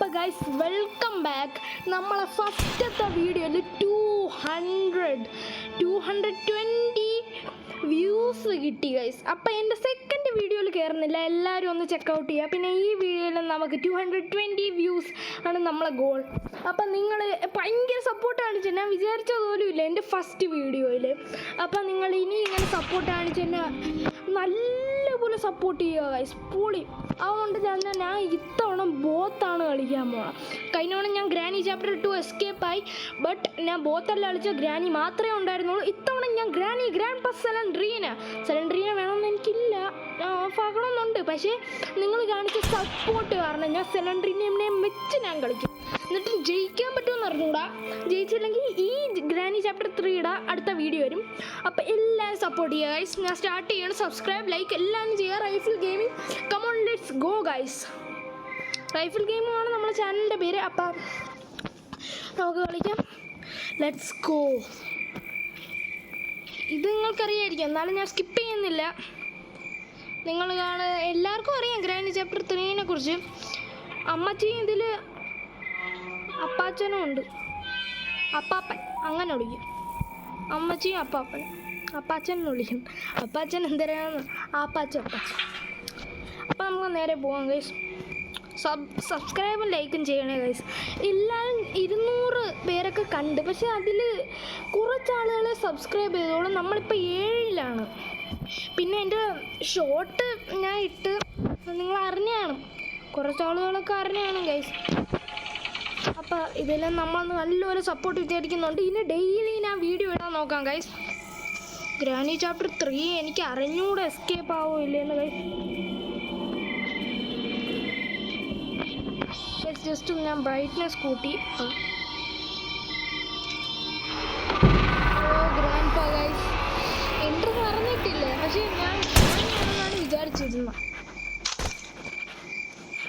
അപ്പോൾ guys welcome back. നമ്മളെ ഫസ്റ്റത്തെ വീഡിയോയിൽ 220 വ്യൂസ് കിട്ടി ഗൈസ്. അപ്പോൾ എൻ്റെ സെക്കൻഡ് വീഡിയോയിൽ കയറുന്നില്ല, എല്ലാവരും ഒന്ന് ചെക്കൗട്ട് ചെയ്യുക. പിന്നെ ഈ വീഡിയോയിൽ നമുക്ക് 220 വ്യൂസ് ആണ് നമ്മളെ ഗോൾ. അപ്പം നിങ്ങൾ ഭയങ്കര സപ്പോർട്ട് കാണിച്ചു, ഞാൻ വിചാരിച്ചത് പോലും ഇല്ല എൻ്റെ ഫസ്റ്റ് വീഡിയോയിൽ. അപ്പം നിങ്ങൾ ഇനി ഇങ്ങനെ സപ്പോർട്ട് കാണിച്ചു തന്നെ നല്ലപോലെ സപ്പോർട്ട് ചെയ്യുക ഗൈസ്, പൊളി. അതുകൊണ്ട് ഞാൻ ഇത്തവണ ബോത്താണ് കളിക്കാൻ പോകണം. കഴിഞ്ഞ തവണ ഞാൻ ഗ്രാനി ചാപ്റ്റർ 2 എസ്കേപ്പായി, ബട്ട് ഞാൻ ബോത്തല്ല കളിച്ച, ഗ്രാനി മാത്രമേ ഉണ്ടായിരുന്നുള്ളൂ. ഇത്തവണ ഞാൻ ഗ്രാൻഡ് പാസ് സെലൻഡ്രീന വേണമെന്ന് എനിക്കില്ല, ഓഫ് ആക്കണമെന്നുണ്ട്. പക്ഷേ നിങ്ങൾ കാണിച്ച സപ്പോർട്ട് കാരണം ഞാൻ സെലൻഡ്രീനെ വെച്ച് ഞാൻ കളിക്കും. എന്നിട്ട് ജയിക്കാൻ പറ്റുമെന്ന് അറിഞ്ഞൂടാ. ജയിച്ചില്ലെങ്കിൽ ഈ ഗ്രാനി ചാപ്റ്റർ 3യുടെ അടുത്ത വീഡിയോ വരും. അപ്പോൾ എല്ലാവരും സപ്പോർട്ട് ചെയ്യുക ഗൈസ്. ഞാൻ സ്റ്റാർട്ട് ചെയ്യണം. സബ്സ്ക്രൈബ്, ലൈക്ക് എല്ലാവരും ചെയ്യുക. Rifle gaming, come on let's go guys. Rifle gaming നമ്മുടെ ചാനലിൻ്റെ പേര്. അപ്പം നമുക്ക് കളിക്കാം, ലെറ്റ്സ് ഗോ. ഇത് നിങ്ങൾക്കറിയായിരിക്കും, എന്നാലും ഞാൻ സ്കിപ്പ് ചെയ്യുന്നില്ല. നിങ്ങൾ എല്ലാവർക്കും അറിയാം ഗ്രാനി ചാപ്റ്റർ 3നെ കുറിച്ച്. അമ്മച്ചിയും ഇതിൽ അപ്പാച്ചനും ഉണ്ട്, അപ്പാപ്പൻ അങ്ങനെ വിളിക്കും. അമ്മച്ചിയും അപ്പാച്ചനെ വിളിക്കും. അപ്പാച്ചൻ എന്തരാണ് അപ്പാച്ചൻ. അപ്പം നമുക്ക് നേരെ പോകാം ഗൈസ്. സബ്സ്ക്രൈബും ലൈക്കും ചെയ്യണേ ഗൈസ്. എല്ലാവരും 200 പേരൊക്കെ കണ്ട്, പക്ഷെ അതിൽ കുറച്ചാളുകളെ സബ്സ്ക്രൈബ് ചെയ്തോളും. നമ്മളിപ്പോൾ 7ലാണ്. പിന്നെ എൻ്റെ ഷോർട്ട് ഞാൻ ഇട്ട് നിങ്ങൾ അറിഞ്ഞാണ്, കുറച്ചാളുകളൊക്കെ അറിഞ്ഞാണ് ഗൈസ്. അപ്പോൾ ഇതെല്ലാം നമ്മളൊന്ന് നല്ലപോലെ സപ്പോർട്ട് വിചാരിക്കുന്നുണ്ട്. ഇനി ഡെയിലി ഞാൻ വീഡിയോ ഇടാൻ നോക്കാം ഗൈസ്. ഗ്രാനി ചാപ്റ്റർ 3 എനിക്ക് അറിഞ്ഞൂടെ എസ്കേപ്പ് ആവോ ഇല്ലേന്ന് ഗൈസ്. ജസ്റ്റ് ഞാൻ ബ്രൈറ്റ്നെസ് കൂട്ടി. ഗ്രാൻഡ് ഗൈസ് എൻട്രി പറഞ്ഞിട്ടില്ല, പക്ഷേ ഞാനാണ് വിചാരിച്ചിരുന്നത്.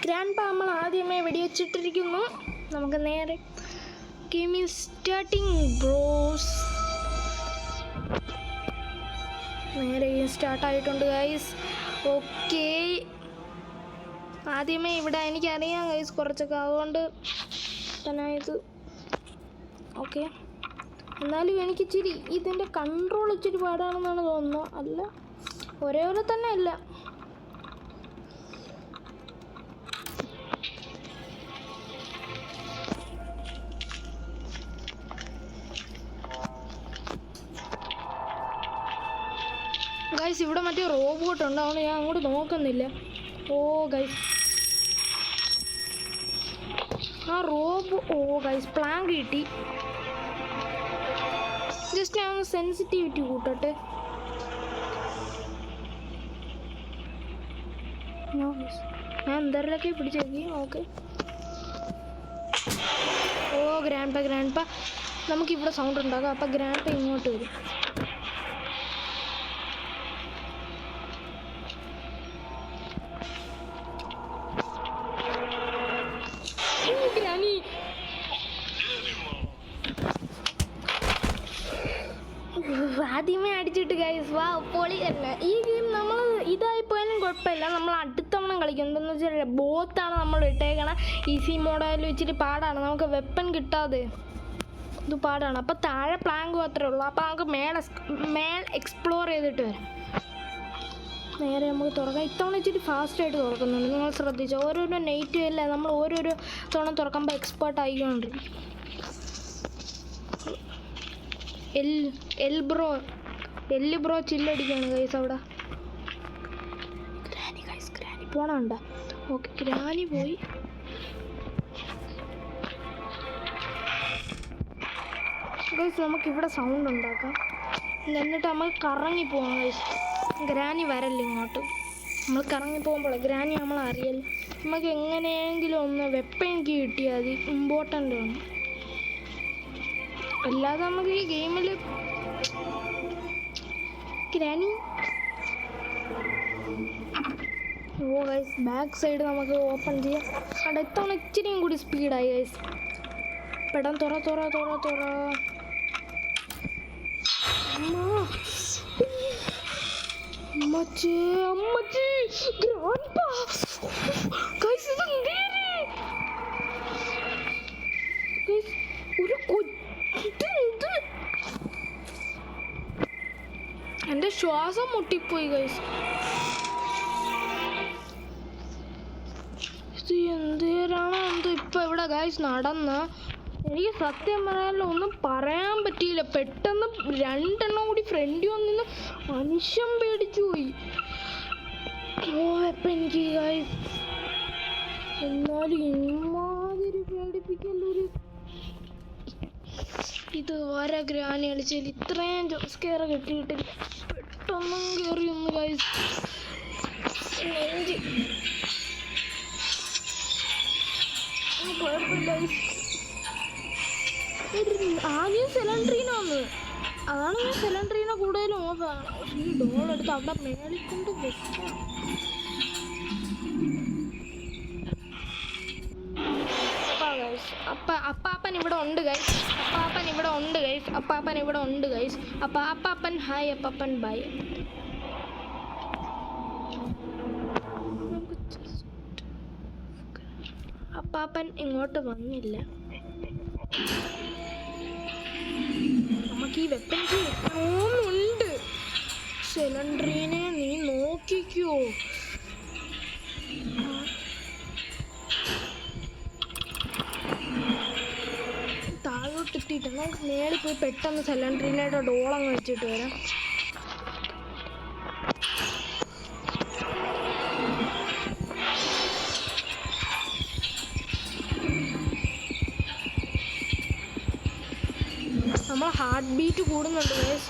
ഗ്രാൻഡ് നമ്മൾ ആദ്യമേ വെടിവെച്ചിട്ടിരിക്കുന്നു. നമുക്ക് നേരെ ഗെയിമിംഗ് സ്റ്റാർട്ടിങ് ബ്രോസ്. നേരെ സ്റ്റാർട്ടായിട്ടുണ്ട് ഗൈസ്. ഓക്കെ, ആദ്യമേ ഇവിടെ എനിക്കറിയാം ഗൈസ് കുറച്ചൊക്കെ, അതുകൊണ്ട് തന്നെ ഇത് ഓക്കെ. എന്നാലും എനിക്ക് ഇച്ചിരി ഇതിൻ്റെ കൺട്രോൾ ഇച്ചിരി പാടാണെന്നാണ് തോന്നുന്നത്. അല്ല, ഒരേപോലെ തന്നെ അല്ല. ഗൈസ് ഇവിടെ മറ്റേ റോബോട്ട് ഉണ്ട്, അതുകൊണ്ട് ഞാൻ അങ്ങോട്ട് നോക്കുന്നില്ല. ഓ ഗൈസ് ഗൈസ് പ്ലാങ്ക് കിട്ടി. ജസ്റ്റ് ഞാൻ ഒന്ന് സെൻസിറ്റിവിറ്റി കൂട്ടട്ടെ. ഞാൻ എന്തരലൊക്കെ പിടിച്ചേക്കി. ഓക്കെ, ഓ ഗ്രാൻഡ് പാ നമുക്കിവിടെ സൗണ്ട് ഉണ്ടാക്കാം. അപ്പം ഗ്രാൻഡ് പാ ഇങ്ങോട്ട് വരും. ആദ്യമേ അടിച്ചിട്ട് ഗൈസ്, വാ പൊളി തന്നെ. ഈ ഗെയിം നമ്മൾ ഇതായിപ്പോയാലും കുഴപ്പമില്ല, നമ്മൾ അടുത്തവണ കളിക്കും. എന്താണെന്ന് വെച്ചാൽ ബോത്താണ് നമ്മൾ ഇട്ടേക്കണം. ഈസി മോഡായാലും ഇച്ചിരി പാടാണ്, നമുക്ക് വെപ്പൺ കിട്ടാതെ ഇത് പാടാണ്. അപ്പോൾ താഴെ പ്ലാങ്ക് മാത്രമേ ഉള്ളൂ. അപ്പോൾ നമുക്ക് മേൽ എക്സ്പ്ലോർ ചെയ്തിട്ട് വരാം. നേരെ നമുക്ക് തുറക്കാം. ഇത്തവണ ഇച്ചിരി ഫാസ്റ്റായിട്ട് തുറക്കുന്നുണ്ട്, നിങ്ങൾ ശ്രദ്ധിച്ചോ. ഓരോരോ നൈറ്റ് അല്ല, നമ്മൾ ഓരോരോ തവണ തുറക്കുമ്പോൾ എക്സ്പേർട്ട് ആയിക്കൊണ്ടിരിക്കും. എൽ ബ്രോ ചില്ലടിക്കാണ് ഗൈസ് അവിടെ. ഗ്രാനി പോണണ്ട. ഓക്കെ, ഗ്രാനി പോയി. ഗൈസ് നമുക്കിവിടെ സൗണ്ട് ഉണ്ടാക്കാം, എന്നിട്ട് നമുക്ക് കറങ്ങി പോകാം ഗൈസ്. ഗ്രാനി വരല്ല ഇങ്ങോട്ട്. നമ്മൾ കറങ്ങി പോകുമ്പോൾ ഗ്രാനി നമ്മൾ അറിയല്ല. നമുക്ക് എങ്ങനെയെങ്കിലും ഒന്ന് വെപ്പൺ കിട്ടിയാൽ മതി, ഇമ്പോർട്ടൻ്റ് ആണ്. അല്ലാതെ നമുക്ക് ഈ ഗെയിമിൽ ഗ്രാനി. ഓ ഗൈസ് ബാക്ക് സൈഡ് നമുക്ക് ഓപ്പൺ ചെയ്യാം. അവിടെ എത്തവണ ഇച്ചിരിയും കൂടി സ്പീഡായി ഗൈസ്. പെടാൻ തുറ. അമ്മച്ചി ഗ്രാൻഡ് പാ ഗൈസ്, ഇത് ശ്വാസം മുട്ടിപ്പോയി ഗൈസ്. ഇത് എന്തേരാണോ എന്തോ ഇപ്പൊ ഇവിടെ ഗൈസ് നടന്ന. എനിക്ക് സത്യം പറയാനല്ലോ ഒന്നും പറയാൻ പറ്റിയില്ല. പെട്ടെന്ന് രണ്ടെണ്ണം കൂടി ഫ്രണ്ടിൽ വന്നിന്ന് മനുഷ്യൻ പേടിച്ചു പോയി. പോയപ്പോ എനിക്ക് ഗൈസ് എന്നാലും ഇമാതിരി പേടിപ്പിക്കല്ലൊരു ഇത് വരെ ഗ്രാനി കളിച്ചാൽ ഇത്രയും ജോസ്കെയർ കിട്ടിയിട്ടില്ല. പെട്ടെന്നും കയറി ഒന്ന് ഗൈസ് നെഞ്ച് കുഴപ്പമില്ല. ആദ്യം സെലൻട്രീന വന്ന് അതാണ് ഞാൻ സെലൻട്രീന കൂടുതൽ ഓഫാണ്. ഈ ഡോളെടുത്ത് അവിടെ മേളിക്കൊണ്ട് വെക്കാം. അപ്പാപ്പൻ ഇവിടെ ഉണ്ട് ഗൈസ്. അപ്പാപ്പൻ ഇവിടെ ഉണ്ട് ഗൈസ്. അപ്പാപ്പൻ ഇവിടെ ഉണ്ട് ഗൈസ്. അപ്പാപ്പൻ ഹായ്. അപ്പാപ്പൻ ബൈ. അപ്പാപ്പൻ ഇങ്ങോട്ട് വന്നില്ല. നമുക്ക് ഈ വെപ്പൻസ് വെക്കണമെന്നുണ്ട്. സിലിണ്ടറിനെ നീ നോക്കിക്കോ. താഴോട്ട് എത്തിയിട്ട് നമുക്ക് മേളിൽ പോയി പെട്ടെന്ന് സിലിണ്ടറിനായിട്ട് ഡോളങ്ങ് വെച്ചിട്ട് വരാം. നമ്മളെ ഹാർട്ട് ബീറ്റ് കൂടുന്നുണ്ട് ഗൈസ്.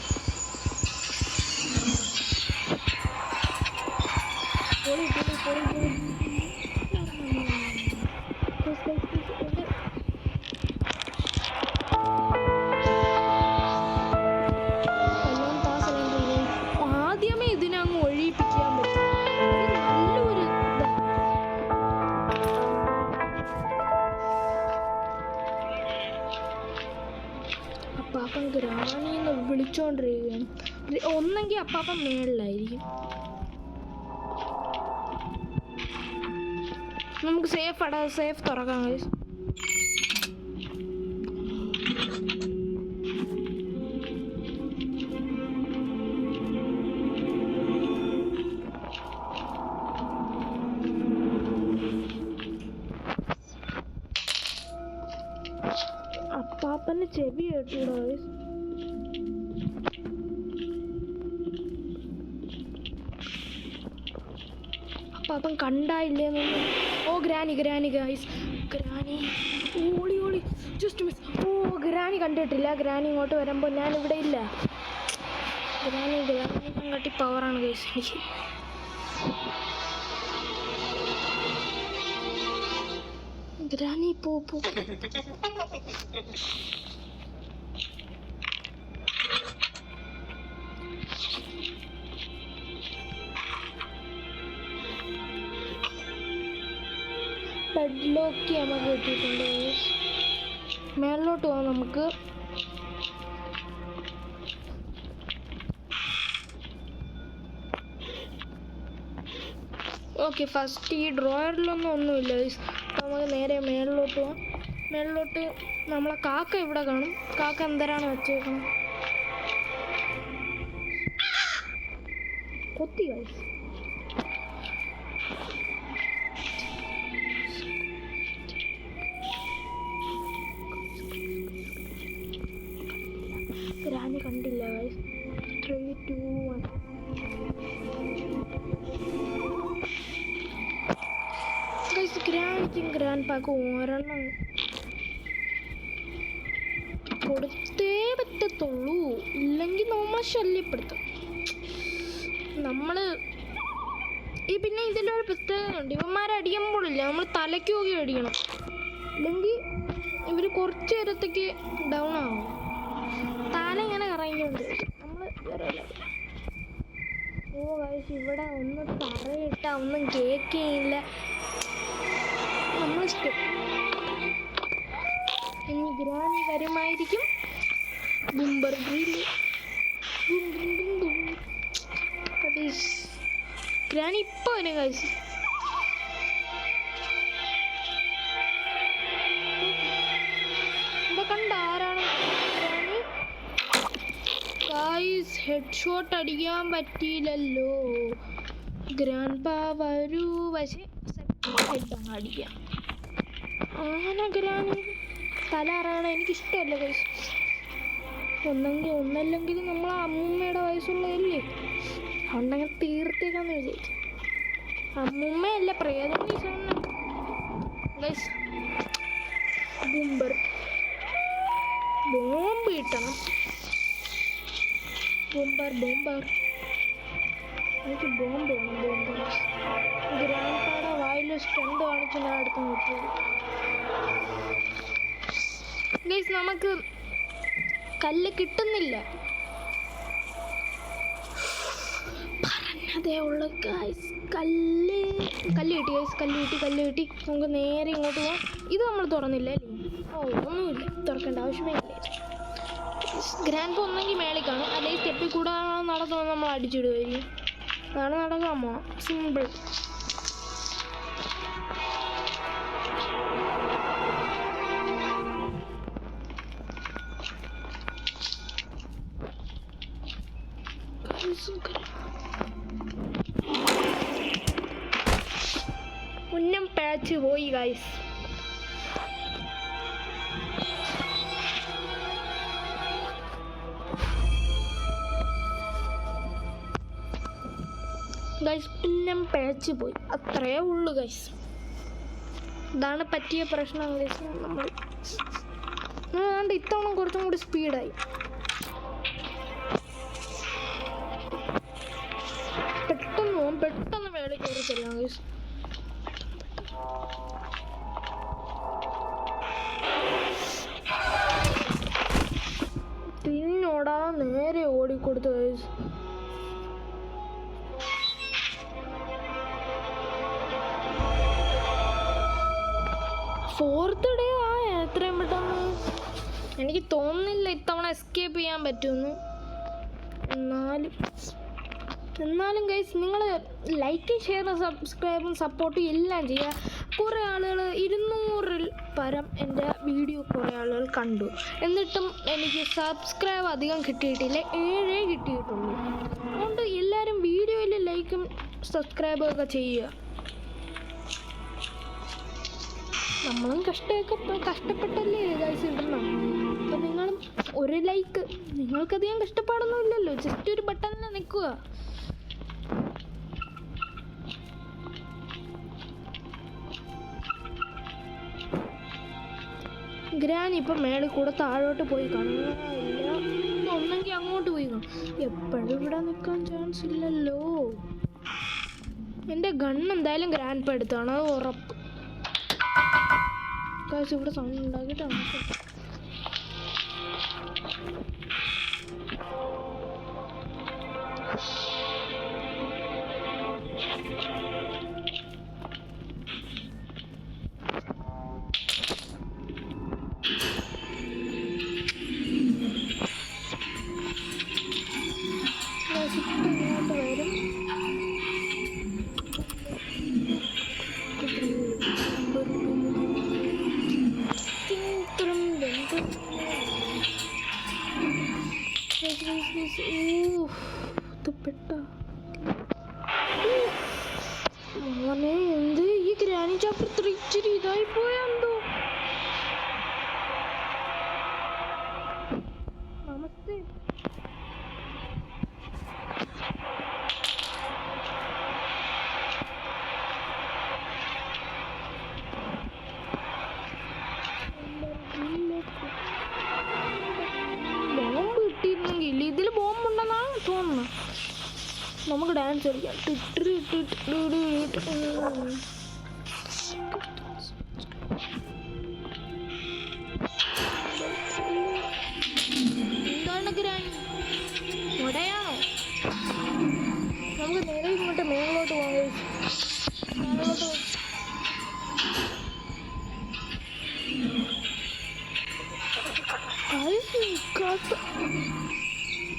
ആദ്യമേ ഇതിനങ്ങ് ഒഴിപ്പിക്കാൻ പറ്റും. നല്ലൊരു അപ്പാപ്പൻ ഗ്രാനിന്ന് വിളിച്ചോണ്ടിരിക്കുകയാണ്. ഒന്നെങ്കിൽ അപ്പാപ്പൻ മേളിലായിരിക്കും. നമുക്ക് സേഫ് തുറക്കാം ഗൈസ്. അപ്പാപ്പന് ചെവി കേട്ടൂടാ ഗൈസ്. അപ്പാപ്പൻ കണ്ടായില്ലേന്ന്. ഓ ഗ്രാനി ഗൈസ്. ഗ്രാനി ഓളി ജസ്റ്റ് മിസ്. ഓ ഗ്രാനി കണ്ടിട്ടില്ല. ഗ്രാനി ഇങ്ങോട്ട് വരുമ്പോൾ ഞാൻ ഇവിടെ ഇല്ല. ഗ്രാനി അങ്ങോട്ടി പവറാണ് ഗൈസ് എനിക്ക്. ഗ്രാനി പോ. ബെഡ്ലോക്ക് നമുക്ക് കിട്ടിയിട്ടുണ്ട്. മേളിലോട്ട് പോകാം നമുക്ക്. ഓക്കെ ഫസ്റ്റ് ഈ ഡ്രോയറിലൊന്നും ഒന്നുമില്ല. നമുക്ക് നേരെ മേളിലോട്ട് പോകാം. മേളിലോട്ട് നമ്മളെ കാക്ക ഇവിടെ കാണും. കാക്ക എന്തരാണ് വെച്ചേക്കണം. കൊത്തി ഗൈസ്. ഗ്രാനി കണ്ടില്ല ഗൈസ്. 3, 2, 1. ഗൈസ് ഗ്രാനിക്കും ഗ്രാൻഡ് പാക്കും ഒരെണ്ണം കൊടുത്തേ പറ്റത്തുള്ളൂ. ഇല്ലെങ്കിൽ നമ്മൾ ശല്യപ്പെടുത്തും. പിന്നെ ഇതിലൊരു പ്രത്യേകതയുണ്ട്. ഇവന്മാരെ അടിക്കുമ്പോഴില്ല നമ്മൾ തലയ്ക്ക് നോക്കി അടിക്കണം. ഇല്ലെങ്കിൽ ഇവർ കുറച്ച് നേരത്തേക്ക് ഡൗൺ ആവും. തല ഇങ്ങനെ കറങ്ങിക്കൊണ്ട് നമ്മൾ വരല്ല. ഓ ഗൈസ് ഇവിടെ ഒന്ന് തറയിട്ടാ ഒന്നും കേൾക്കുകയില്ല. നമ്മൾ ഇനി ഗ്രാനി വരുമായിരിക്കും. ബുംബർ ഗ്രില്ല് ഗ്രാനി ഇപ്പൊ വരും ഗൈസ്. ഇവിടെ കണ്ട ആരാണ് ഗ്രാനി ഗൈസ്. ഹെഡ് ഷോട്ട് അടിക്കാൻ പറ്റിയില്ലല്ലോ. ഗ്രാൻഡ് പാ വരൂ. പക്ഷേ ഹെഡ് അങ്ങ് അടിക്കാം. അങ്ങനെ ഗ്രാൻഡ് തല അറിയണ എനിക്കിഷ്ടമല്ല ഗൈസ്. ഒന്നല്ലെങ്കിൽ നമ്മളെ അമ്മൂമ്മയുടെ വയസ്സുള്ളതല്ലേ, അതുകൊണ്ടങ്ങനെ തീർത്തേക്കാന്ന് വിചാരിച്ചു. അമ്മൂമ്മയല്ല, പ്രേതം ഗൈസ്. ബൂംബർ ബോംബ് കിട്ടണം. ബോംബർ എനിക്ക് ബോംബ് വേണം. ബോംബർ ഗ്രാൻഡ് പാടെ വായിൽ സ്റ്റണ്ട് കാണിച്ച് ഞാൻ അടുത്ത് നോക്കിയത് ഗൈസ്. നമുക്ക് കല്ല് കിട്ടുന്നില്ല. പറഞ്ഞതേ ഉള്ളു ഗൈസ്. കല്ല് കിട്ടി ഗൈസ്. കല്ല് കിട്ടി. നമുക്ക് നേരെ ഇങ്ങോട്ട് പോവാം. ഇത് നമ്മൾ തുറന്നില്ല അല്ലേ? ഒന്നുമില്ല, തുറക്കേണ്ട ആവശ്യമേ ഇല്ല. ഗ്രാൻഡ് പാ ഒന്നെങ്കിൽ മേളിൽ കാണും, അല്ലെങ്കിൽ സ്റ്റെപ്പിൽ കൂടെ നടന്നു നമ്മൾ അടിച്ചിടുമായിരിക്കും. അതാണ് നടക്കാമോ? സിമ്പിൾ. ഉന്നം പാച്ച് പോയി ഗൈസ്. ഉന്നം പാച്ച് പോയി, അത്രേ ഉള്ളു ഗൈസ്. ഇതാണ് പറ്റിയ പ്രശ്നം ഗൈസ്. നമ്മൾ ഇത്തവണ കുറച്ചും കൂടി സ്പീഡായി. പെട്ടെന്ന് വേളി കയറി ചെല്ലാം ഗൈസ്. പിന്നോടാ നേരെ ഓടിക്കൊടുത്തു ഗൈസ്. ഫോർത്ത് ഡേ എത്രയും പെട്ടെന്ന്. എനിക്ക് തോന്നുന്നില്ല ഇത്തവണ എസ്കേപ്പ് ചെയ്യാൻ പറ്റുമെന്ന്. എന്നാലും ഗൈസ്, നിങ്ങൾ ലൈക്ക്, ഷെയർ, സബ്സ്ക്രൈബും സപ്പോർട്ടും എല്ലാം ചെയ്യുക. കുറേ ആളുകൾ 200-ൽ പരം എൻ്റെ വീഡിയോ കുറേ ആളുകൾ കണ്ടു. എന്നിട്ടും എനിക്ക് സബ്സ്ക്രൈബ് അധികം കിട്ടിയിട്ടില്ല, 7 കിട്ടിയിട്ടുള്ളൂ. അതുകൊണ്ട് എല്ലാവരും വീഡിയോയിൽ ലൈക്കും സബ്സ്ക്രൈബും ഒക്കെ ചെയ്യുക. നമ്മളും കഷ്ടപ്പെട്ടല്ലേ ഗൈസ് ഇടണം. അപ്പം നിങ്ങളും ഒരു ലൈക്ക്, നിങ്ങൾക്കധികം കഷ്ടപ്പാടൊന്നും ഇല്ലല്ലോ, ജസ്റ്റ് ഒരു ബട്ടണിൽ നിൽക്കുക. ഗ്രാൻ ഇപ്പം മേളിൽ കൂടെ താഴോട്ട് പോയി കാണുന്നില്ല. ഒന്നെങ്കിൽ അങ്ങോട്ട് പോയി കാണും. എപ്പോഴും ഇവിടെ നിൽക്കാൻ ചാൻസ് ഇല്ലല്ലോ. എൻ്റെ ഗണ്ണ് എന്തായാലും ഗ്രാൻഡ് പാ എടുത്താണ്, അത് ഉറപ്പ്. കാശ് ഇവിടെ സൗണ്ട് ഉണ്ടാക്കിയിട്ടാണ്. ഇങ്ങോട്ട് വരും. മോനെ എന്ത് ഈ ഗ്രാനി ചാപ്റ്റർ ഇച്ചിരി ഇതായി പോയെന്തോ. നമസ്തേ. ബോംബ് കിട്ടിയിരുന്നെങ്കിൽ ഇതിൽ ബോംബുണ്ടെന്നാണ് തോന്നുന്നത്. നമുക്ക് ഡാൻസ് കളിക്കാം. എന്താണ് ഗ്രാനി മുടയാണോ? നമുക്ക് നേരെ ഇങ്ങോട്ട് മേലോട്ട് പോകാം.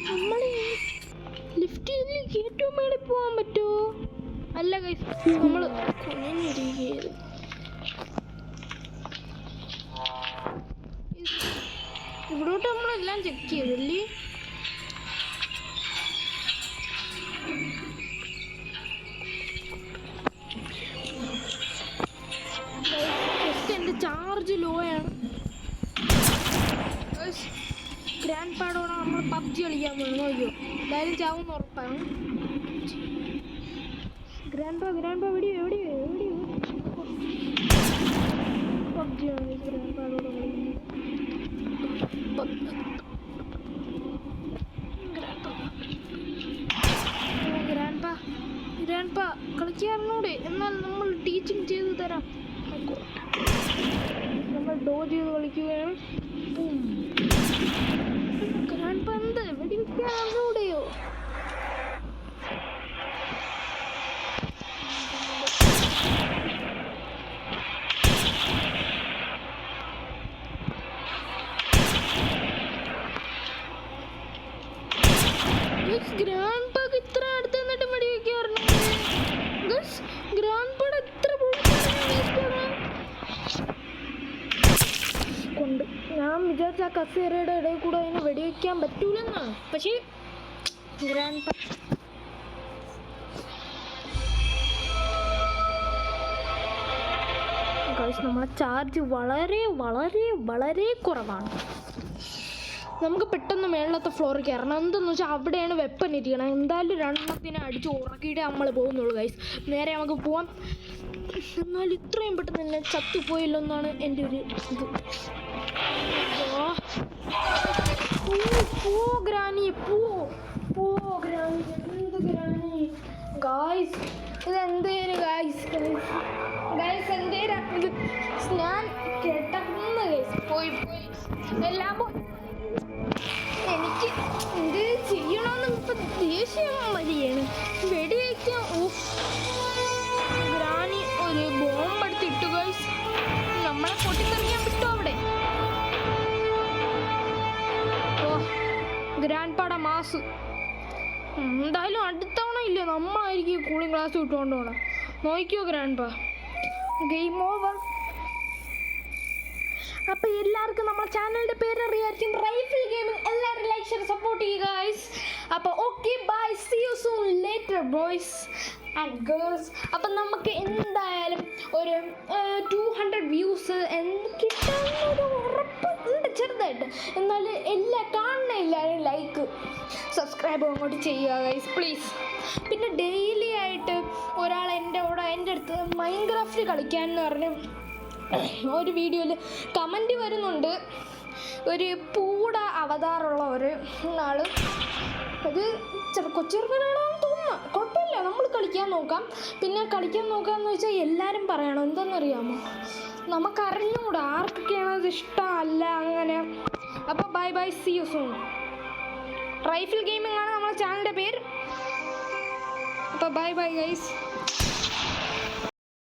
നമ്മൾ ലിഫ്റ്റിൽ ഏറ്റവും മേളിൽ പോകാൻ പറ്റുമോ? അല്ല ഗൈസ്, നമ്മൾ കുഞ്ഞിരിക്കുകയായിരുന്നു. ഇവിടോട്ട് നമ്മളെല്ലാം ചെക്ക് ചെയ്തല്ലേ. ചാർജ് ലോ ആണ്. ഗ്രാൻഡ് പാടോടെ നമ്മൾ പബ്ജി കളിക്കാൻ പോകുന്നു. നോക്കിയോ, എന്തായാലും ചാവുമെന്ന് ഉറപ്പാണ്. ഗ്രാൻഡ് പാ എവിടെയോ പബ്ജിയാണ് ഗ്രാൻഡ് പാടോടെ ഗ്രാൻഡ് പാ കളിക്കാറിനൂടെ, എന്നാൽ നമ്മൾ ടീച്ചിങ് ചെയ്ത് തരാം. നമ്മൾ ഡോ ചെയ്ത് കളിക്കുകയാണ്. ഗ്രാൻഡ് പാ എന്ത് വെടിവെക്കാൻ അറിഞ്ഞൂടെയോ? ഗ്രാൻഡ് പാക്ക് ഇത്ര അടുത്ത് നിന്നിട്ട് വെടിവെക്കാറുണ്ട്. ഗ്രാൻഡ് പാട് എത്ര കൊണ്ട് ഞാൻ വിചാരിച്ച ആ കസേരയുടെ ഇടയിൽ കൂടെ അതിന് വെടിവെക്കാൻ പറ്റൂലെന്നാണ്. പക്ഷേ ഗ്രാൻഡ് പാ നമ്മളെ ചാർജ് വളരെ വളരെ വളരെ കുറവാണ്. നമുക്ക് പെട്ടെന്ന് മേളത്തെ ഫ്ലോറിൽ കയറണം. എന്തെന്ന് വെച്ചാൽ അവിടെയാണ് വെപ്പൻ ഇരിക്കണം. എന്തായാലും 2 അടിച്ച് ഉറക്കിയിട്ടേ നമ്മൾ പോകുന്നുള്ളൂ ഗൈസ്. നേരെ നമുക്ക് പോവാം. എന്നാൽ ഇത്രയും പെട്ടെന്ന് തന്നെ ചത്തുപോയല്ലോ എന്നാണ് എൻ്റെ ഒരു ഇത്. പോ ഗ്രാനി, പോ ഗ്രാനി. എന്ത് ഗ്രാനി ഗായ്സ്, ഇതെന്തേലും ഗായ്സ് എന്തേലും ഇത് ഞാൻ കേട്ടന്ന് ഗൈസ്. പോയി എല്ലാം പോയി. എനിക്ക് എന്ത് ചെയ്യണമെന്ന് ഇപ്പം ദേഷ്യം മതിയാണ്. വെടിവെക്കാൻ ഗ്രാനി ഒരു ബോംബ് എടുത്തിട്ടു ഗൈസ്. നമ്മളെ പൊട്ടിത്തെറിയാൻ വിട്ടു അവിടെ. ഗ്രാൻഡ് പാട മാസ്. എന്തായാലും അടുത്തവണ ഇല്ല, നമ്മളായിരിക്കും കൂളിംഗ് ഗ്ലാസ് ഇട്ടുകൊണ്ട് പോകണം. നോക്കിയോ ഗ്രാൻഡ് പാ, ഗെയിം ഓവർ. അപ്പോൾ എല്ലാവർക്കും നമ്മുടെ ചാനലിൻ്റെ പേര് അറിയാമായിരിക്കും, റൈഫിൾ ഗെയിമിംഗ്. എല്ലാവരും ലൈക്ക് ഷെയർ സപ്പോർട്ട് ചെയ്യുക ഗൈസ്. അപ്പോൾ okay bye, see you soon later boys and girls. അപ്പം നമുക്ക് എന്തായാലും ഒരു 200 വ്യൂസ് കിട്ടാനൊരു ഉറപ്പ് ഉണ്ട് ചെറുതായിട്ട്. എന്നാൽ കാണുന്ന എല്ലാവരും ലൈക്ക് സബ്സ്ക്രൈബ് അങ്ങോട്ട് ചെയ്യുക ഗൈസ് പ്ലീസ്. പിന്നെ ഡെയിലി ആയിട്ട് ഒരാൾ എൻ്റെ അടുത്ത് മൈൻക്രാഫ്റ്റ് കളിക്കാൻ എന്ന് പറഞ്ഞ് ഒരു വീഡിയോയിൽ കമൻറ്റ് വരുന്നുണ്ട്. ഒരു പൂട അവതാറുള്ള ആൾ, അത് കൊച്ചിറക്കനാണെന്ന് തോന്നുന്നു. കുഴപ്പമില്ല, നമ്മൾ കളിക്കാൻ നോക്കാം. പിന്നെ കളിക്കാൻ നോക്കാമെന്ന് വെച്ചാൽ എല്ലാവരും പറയണം. എന്താണെന്നറിയാമോ, നമുക്കറിഞ്ഞൂടാ ആർക്കൊക്കെയാണ് അത് ഇഷ്ടമല്ല അങ്ങനെ. അപ്പോൾ bye, see you soon. Rifle gaming ആണ് നമ്മുടെ ചാനലിൻ്റെ പേര്. അപ്പോൾ ബൈ ഗൈസ്.